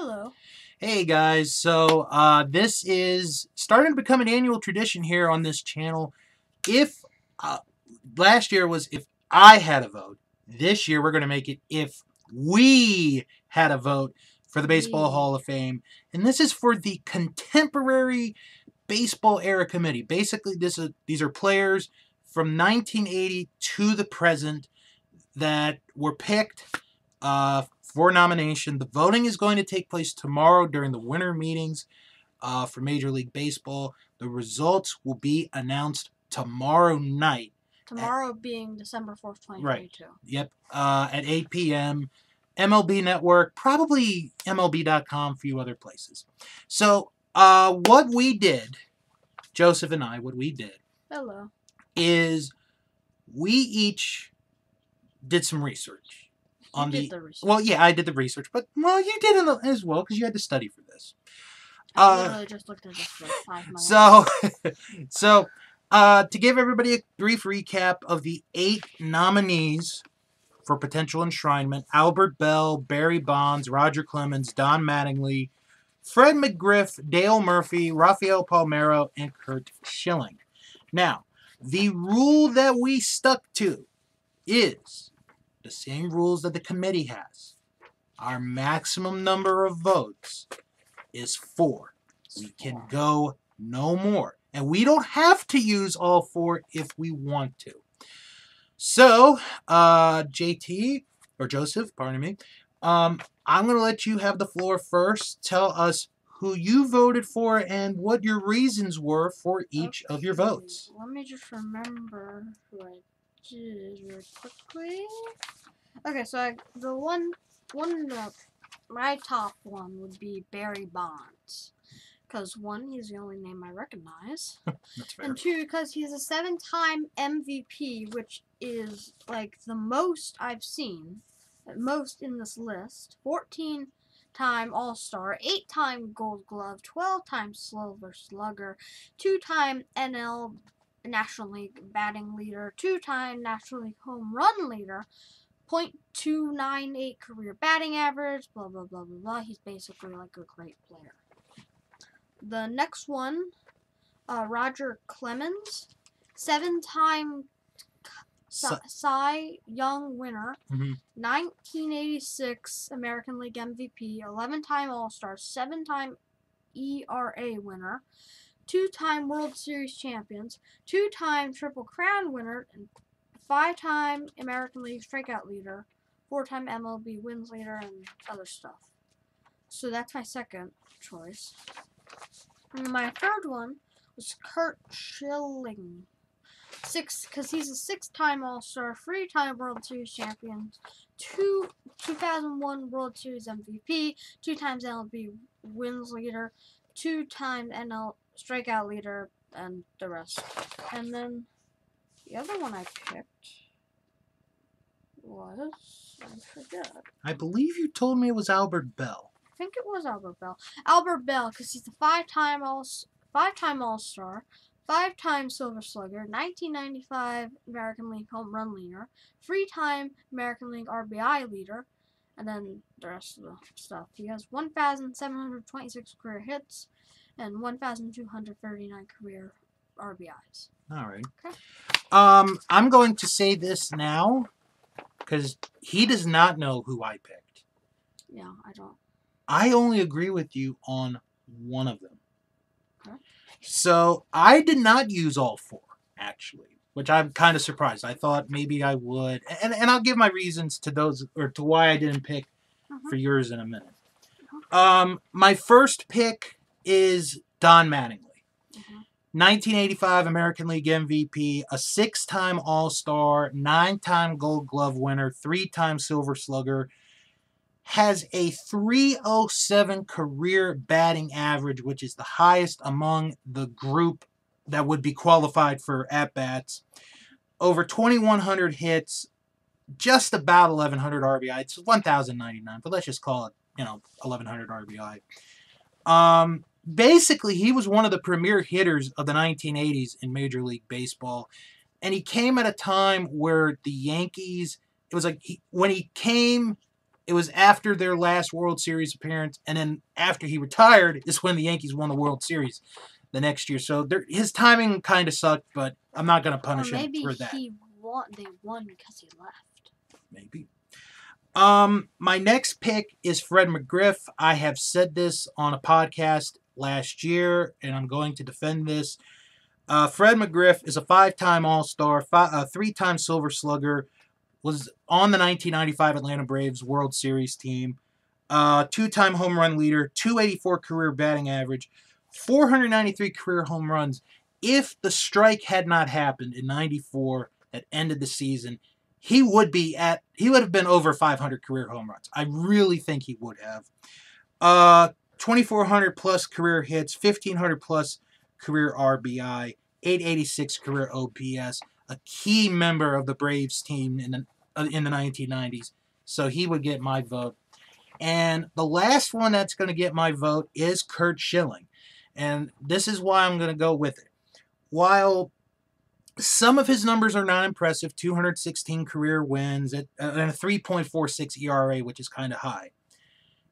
Hello. Hey guys, so this is starting to become an annual tradition here on this channel. If last year was if I had a vote, this year we're going to make it if we had a vote for the Baseball Hall of Fame, and this is for the contemporary baseball era committee. Basically, these are players from 1980 to the present that were picked for nomination. The voting is going to take place tomorrow during the winter meetings for Major League Baseball. The results will be announced tomorrow night. Tomorrow being December 4th, 2022. Right. Yep. At 8 p.m. MLB Network, probably MLB.com, a few other places. So what we did, Joseph and I, Hello. is we each did some research. You did the research. Well, yeah, I did the research, but you did it as well because you had to study for this. I literally just looked at this for 5 minutes. So, to give everybody a brief recap of the 8 nominees for potential enshrinement: Albert Belle, Barry Bonds, Roger Clemens, Don Mattingly, Fred McGriff, Dale Murphy, Rafael Palmeiro, and Curt Schilling. Now, the rule that we stuck to is the same rules that the committee has. Our maximum number of votes is 4. We can go no more. And we don't have to use all 4 if we want to. So, JT, or Joseph, pardon me, I'm going to let you have the floor first. Tell us who you voted for and what your reasons were for each of your votes. Let me just remember who I did real quickly. Okay, so my top one would be Barry Bonds. Because 1, he's the only name I recognize. That's fair. And 2, because he's a 7-time MVP, which is like the most I've seen. Most in this list. 14-time All-Star, 8-time Gold Glove, 12-time Silver Slugger, 2-time NL National League batting leader, 2-time National League home run leader, .298 career batting average, blah, blah, blah, blah, blah. He's basically like a great player. The next one, Roger Clemens, 7-time Cy Young winner, 1986 American League MVP, 11-time All-Star, 7-time ERA winner, 2-time World Series champions, 2-time Triple Crown winner, and 5-time American League strikeout leader, 4-time MLB wins leader, and other stuff. So that's my second choice. And my third one was Curt Schilling. Because he's a 6-time All-Star, 3-time World Series champion, 2001 World Series MVP, 2 times MLB wins leader, 2-time NL strikeout leader, and the rest. And then the other one I picked was, I forget. I believe you told me it was Albert Belle. I think it was Albert Belle. Albert Belle, because he's a 5-time All-Star, 5-time Silver Slugger, 1995 American League home run leader, 3-time American League RBI leader, and then the rest of the stuff. He has 1,726 career hits and 1,239 career RBIs. All right. Okay. I'm going to say this now because he does not know who I picked. Yeah, I don't. I only agree with you on one of them. Okay. So I did not use all 4, actually, which I'm kind of surprised. I thought maybe I would, and I'll give my reasons to those, or to why I didn't pick for yours in a minute. My first pick is Don Mattingly. 1985 American League MVP, a 6-time All-Star, 9-time Gold Glove winner, 3-time Silver Slugger, has a .307 career batting average, which is the highest among the group that would be qualified for at-bats. Over 2,100 hits, just about 1,100 RBI. It's 1,099, but let's just call it, 1,100 RBI. Basically, he was one of the premier hitters of the 1980s in Major League Baseball, and he came at a time where the Yankees, it was like when he came it was after their last World Series appearance, and then after he retired is when the Yankees won the World Series the next year. So his timing kind of sucked, but I'm not going to punish him for that. Maybe they won because he left. Maybe. My next pick is Fred McGriff. I have said this on a podcast last year, and I'm going to defend this. Fred McGriff is a 5-time All-Star, 3-time Silver Slugger, was on the 1995 Atlanta Braves World Series team, 2-time home run leader, 284 career batting average, 493 career home runs. If the strike had not happened in 94 that ended the season, he would have been over 500 career home runs. I really think he would have. 2,400 plus career hits, 1,500 plus career RBI, 886 career OPS, a key member of the Braves team in the 1990s. So he would get my vote. And the last one that's going to get my vote is Curt Schilling. And this is why I'm going to go with it. While some of his numbers are not impressive, 216 career wins and a 3.46 ERA, which is kind of high.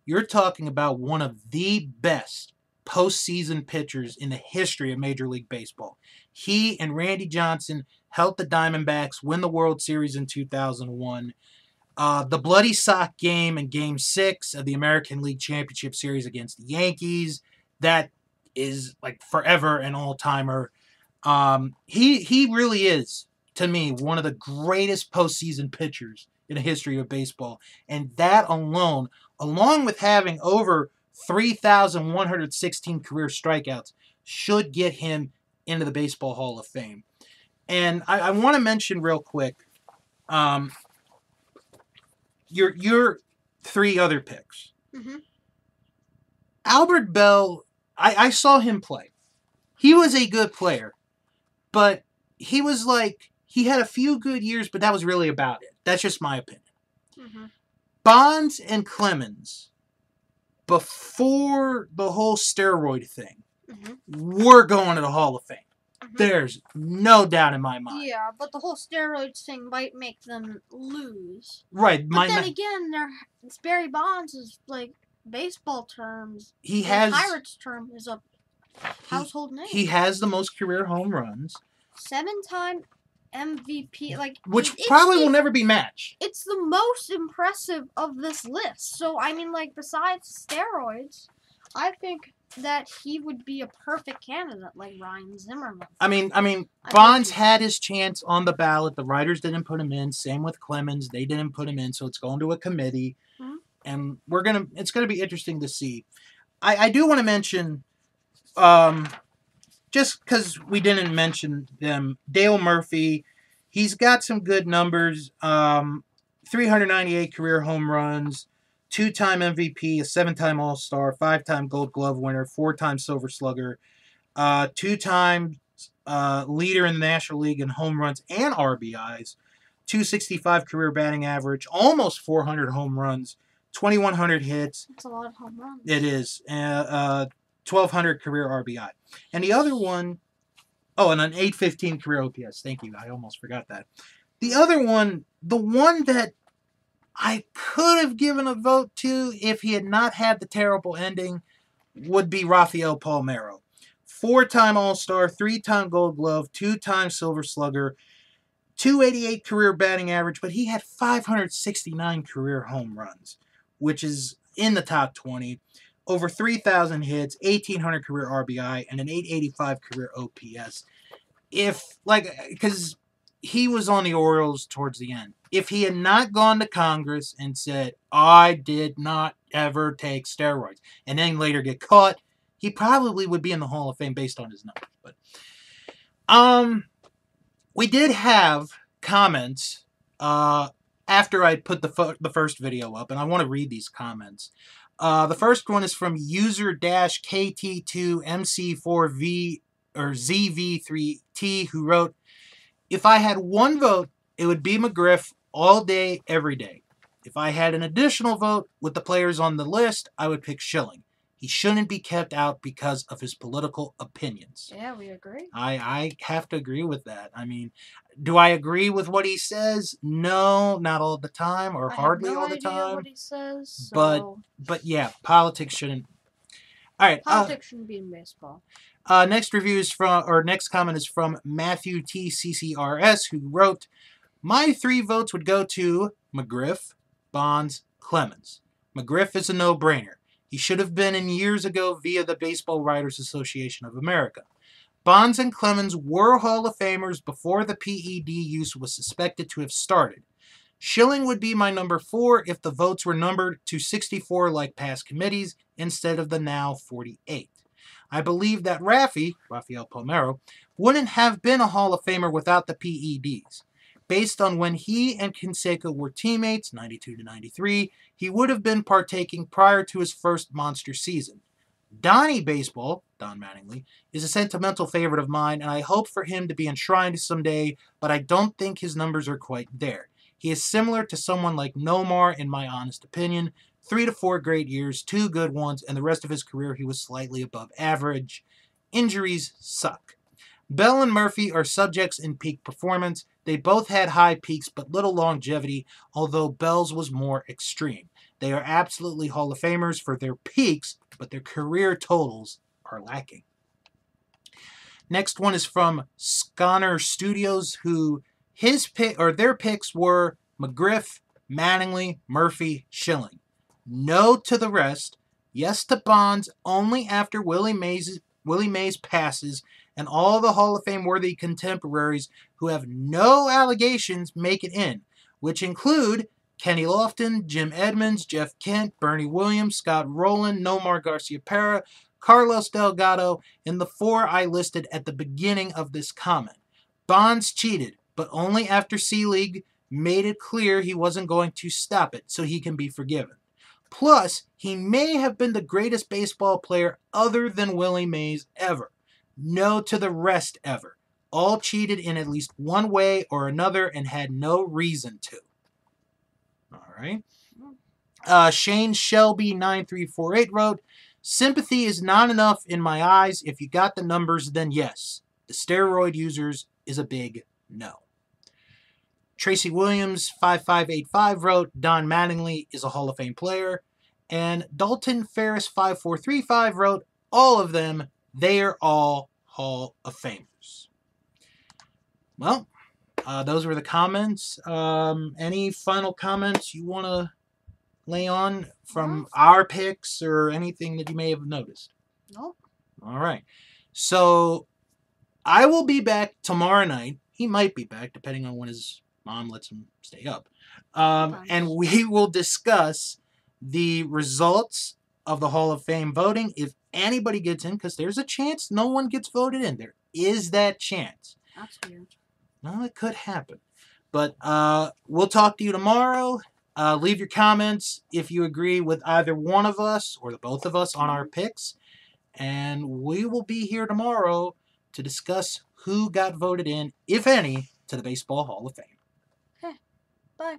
You're talking about one of the best postseason pitchers in the history of Major League Baseball. He and Randy Johnson helped the Diamondbacks win the World Series in 2001. The bloody sock game in Game 6 of the American League Championship Series against the Yankees, that is like forever an all-timer. He really is, to me, one of the greatest postseason pitchers in the history of baseball. And that alone, along with having over 3,116 career strikeouts, should get him into the Baseball Hall of Fame. And I want to mention real quick, your 3 other picks. Mm-hmm. Albert Bell, I saw him play. He was a good player, but he had a few good years, but that was really about it. That's just my opinion. Mm-hmm. Bonds and Clemens, before the whole steroid thing, were going to the Hall of Fame. Mm-hmm. There's no doubt in my mind. Yeah, but the whole steroids thing might make them lose. Right. But then again, Barry Bonds is like baseball terms. Pirates term is a household name. He has the most career home runs. 7-time MVP, which probably will never be matched. It's the most impressive of this list. So I mean, besides steroids, I think that he would be a perfect candidate, like Ryan Zimmerman. I mean, Bonds had his chance on the ballot. The writers didn't put him in. Same with Clemens; they didn't put him in. So it's going to a committee, and it's gonna be interesting to see. I do want to mention, just because we didn't mention them, Dale Murphy. He's got some good numbers. 398 career home runs. 2-time MVP, a 7-time All-Star, 5-time Gold Glove winner, 4-time Silver Slugger, 2-time leader in the National League in home runs and RBIs, 265 career batting average, almost 400 home runs, 2,100 hits. That's a lot of home runs. It is. 1,200 career RBI. And the other one, and an 815 career OPS. Thank you. I almost forgot that. The other one, the one that I could have given a vote to if he had not had the terrible ending, would be Rafael Palmeiro. 4-time All-Star, 3-time Gold Glove, 2-time Silver Slugger, 288 career batting average, but he had 569 career home runs, which is in the top 20. Over 3,000 hits, 1,800 career RBI, and an 885 career OPS. Because he was on the Orioles towards the end. If he had not gone to Congress and said, I did not ever take steroids, and then later get caught, he probably would be in the Hall of Fame based on his numbers. But we did have comments after I put the first video up, and I want to read these comments. The first one is from user-KT2MC4V or ZV3T, who wrote, if I had one vote, it would be McGriff all day, every day. If I had an additional vote with the players on the list, I would pick Schilling. He shouldn't be kept out because of his political opinions. Yeah, we agree. I have to agree with that. I mean, do I agree with what he says? No, not all the time, or I hardly have no all the idea time. what he says, so But yeah, politics shouldn't. All right. politics shouldn't be in baseball. Next review is from, or next comment is from Matthew TCCRS, who wrote, "My 3 votes would go to McGriff, Bonds, Clemens. McGriff is a no-brainer. He should have been in years ago via the Baseball Writers Association of America. Bonds and Clemens were Hall of Famers before the PED use was suspected to have started. Schilling would be my number 4 if the votes were numbered to 64 like past committees instead of the now 48. I believe that Rafael Palmeiro, wouldn't have been a Hall of Famer without the PEDs. Based on when he and Canseco were teammates, 92 to 93, he would have been partaking prior to his first monster season. Donnie Baseball, Don Mattingly, is a sentimental favorite of mine, and I hope for him to be enshrined someday, but I don't think his numbers are quite there. He is similar to someone like Nomar, in my honest opinion. 3 to 4 great years, 2 good ones, and the rest of his career he was slightly above average. Injuries suck. Bell and Murphy are subjects in peak performance. They both had high peaks but little longevity, although Bell's was more extreme. They are absolutely Hall of Famers for their peaks, but their career totals are lacking." Next one is from Sconner Studios, who their picks were McGriff, Mattingly, Murphy, Schilling. No to the rest. Yes to Bonds only after Willie Mays passes and all the Hall of Fame worthy contemporaries who have no allegations make it in, which include Kenny Lofton, Jim Edmonds, Jeff Kent, Bernie Williams, Scott Rowland, Nomar Garciaparra, Carlos Delgado, and the 4 I listed at the beginning of this comment. Bonds cheated, but only after C-League made it clear he wasn't going to stop it, so he can be forgiven. Plus, he may have been the greatest baseball player other than Willie Mays ever. No to the rest ever. All cheated in at least one way or another and had no reason to. All right. Shane Shelby 9348 wrote, "Sympathy is not enough in my eyes. If you got the numbers, then yes. The steroid users is a big no." Tracy Williams 5585 wrote, "Don Mattingly is a Hall of Fame player." And Dalton Ferris 5435 wrote, "All of them, they are all Hall of Famers." Well, those were the comments. Any final comments you want to lay on from our picks or anything that you may have noticed? Nope. All right. So I will be back tomorrow night. He might be back depending on when his mom lets him stay up. And we will discuss the results of the Hall of Fame voting. If anybody gets in, because there's a chance no one gets voted in. There is that chance. That's weird. No, it could happen. But we'll talk to you tomorrow. Leave your comments if you agree with either one of us or the both of us on our picks. And we will be here tomorrow to discuss who got voted in, if any, to the Baseball Hall of Fame. Okay. Bye.